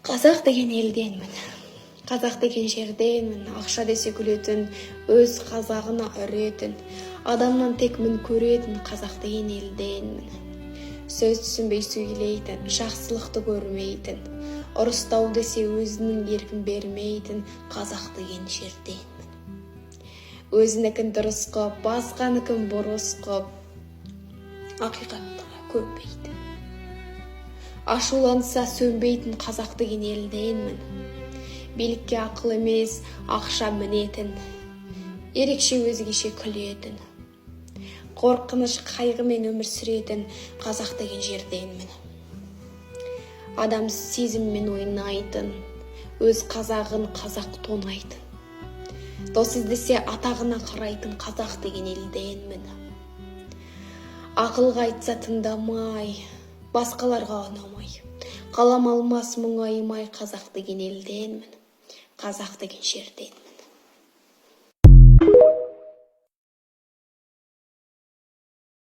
Қазақ деген елденмін. Қазақ деген жерденмін. Ақша десе күлетін, өз қазағына үретін, адамнан тек мін көретін қазақ деген елденмін. Сөз түсінбей сөйлейтін, жақсылықты көрмейтін, ұрыстау десе өзінің еркін бермейтін қазақ деген жерденмін. Өзінікін дұрыс қып, басқаныкін бұрыс қып, ақиқаттыға көнбейтін. Ашуланса сөнбейтін қазақ деген елденмін. Билікке ақыл емес, ақша мінетін, ерекше өзгеше күлетін, қорқыныш қайғымен өмір сүретін қазақ деген жерденмін. Адам сезіммен ойнайтын, өз қазағын қазақ тонайтын, дос іздесе атағына қарайтын қазақ деген елденмін. Ақылға айтса тыңдамай, басқаларға ұнамай, қалам алмас мұңаймай қазақ деген елденмін. Қазақ деген жерденмін.